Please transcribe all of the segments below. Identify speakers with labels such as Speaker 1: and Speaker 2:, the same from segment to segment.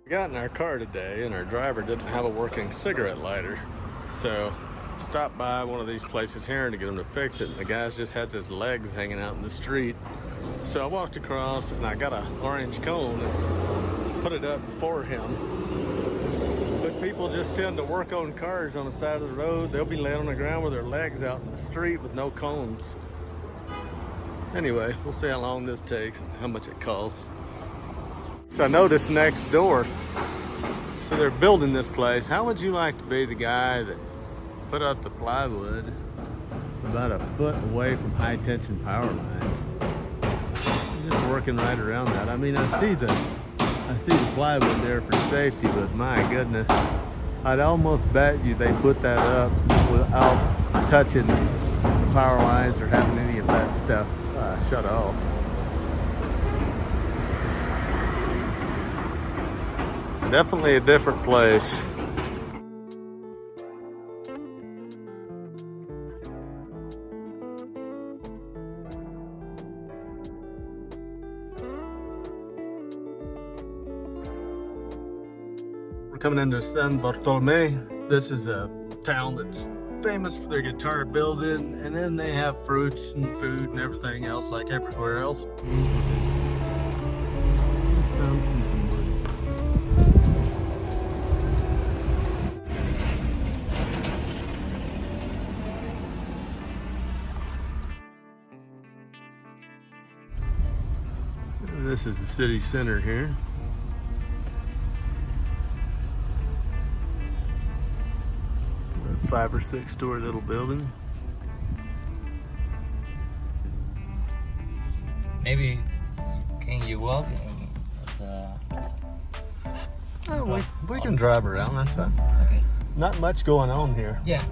Speaker 1: We got in our car today and our driver didn't have a working cigarette lighter. So stopped by one of these places here to get him to fix it. And the guy just has his legs hanging out in the street. So I walked across and I got an orange cone and put it up for him. But people just tend to work on cars on the side of the road. They'll be laying on the ground with their legs out in the street with no cones. Anyway, we'll see how long this takes and how much it costs. So I noticed next door, so they're building this place. How would you like to be the guy that put up the plywood about a foot away from high tension power lines? Just working right around that. I mean, I see the plywood there for safety, but my goodness, I'd almost bet you they put that up without touching the power lines or having any of that stuff shut off. Definitely a different place. We're coming into San Bartolomé. This is a town that's famous for their guitar building, and then they have fruits and food and everything else like everywhere else. This is the city center here. A 5 or 6 story little building.
Speaker 2: Maybe can you walk?
Speaker 1: Oh, we can drive around, that's fine.
Speaker 2: Okay.
Speaker 1: Not much going on here.
Speaker 2: Yeah.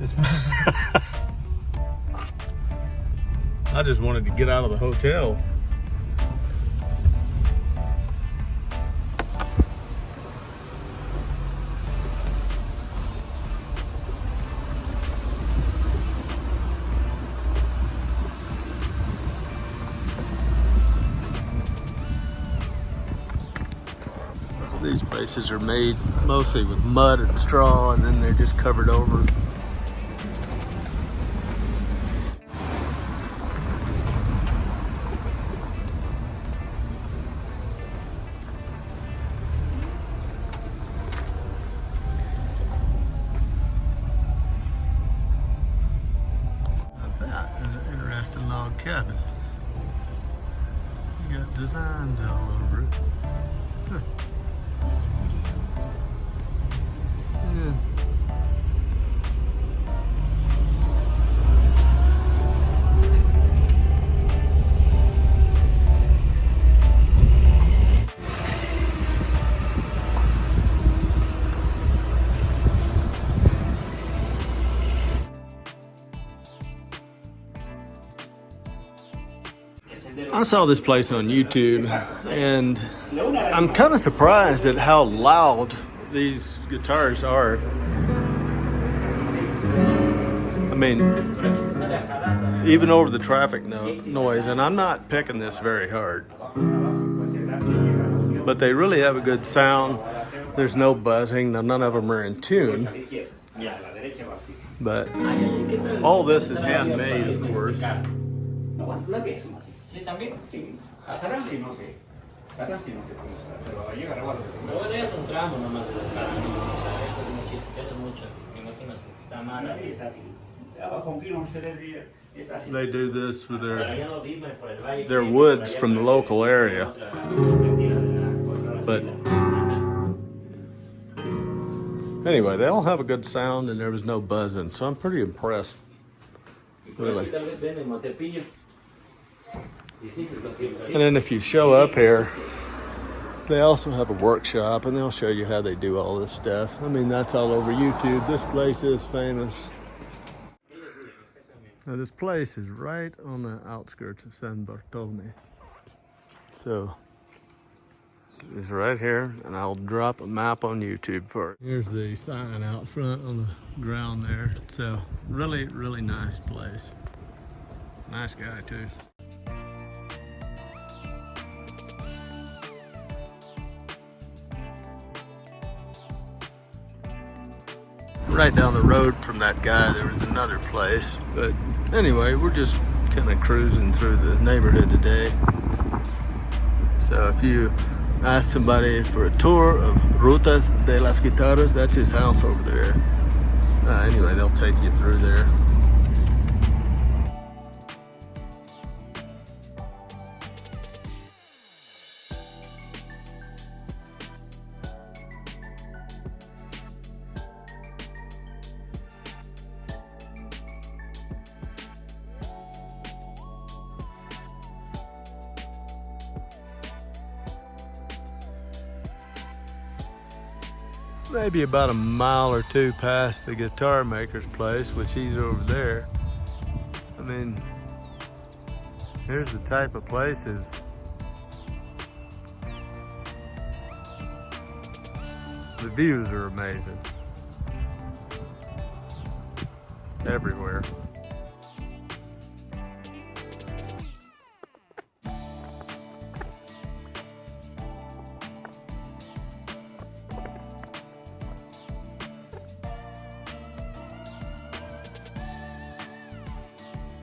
Speaker 1: I just wanted to get out of the hotel. These places are made mostly with mud and straw, and then they're just covered over. Not that. There's an interesting log cabin. You got designs all over it. Huh. Yeah. I saw this place on YouTube, and I'm kind of surprised at how loud these guitars are. I mean, even over the traffic noise, and I'm not picking this very hard, but they really have a good sound. There's no buzzing. Now, none of them are in tune, but all this is handmade, of course. They do this for their woods from the local area. But anyway, they all have a good sound and there was no buzzing, so I'm pretty impressed. Really. And then if you show up here, they also have a workshop and they'll show you how they do all this stuff. I mean, that's all over YouTube. This place is famous. Now this place is right on the outskirts of San Bartolomé. So it's right here, and I'll drop a map on YouTube for it. Here's the sign out front on the ground there. So really, really nice place. Nice guy too. right down the road from that guy, there was another place. But anyway, we're just kind of cruising through the neighborhood today. So if you ask somebody for a tour of Rutas de las Guitarras, that's his house over there. Anyway, they'll take you through there. Maybe about a mile or two past the guitar maker's place, which he's over there. I mean, here's the type of places. The views are amazing. Everywhere.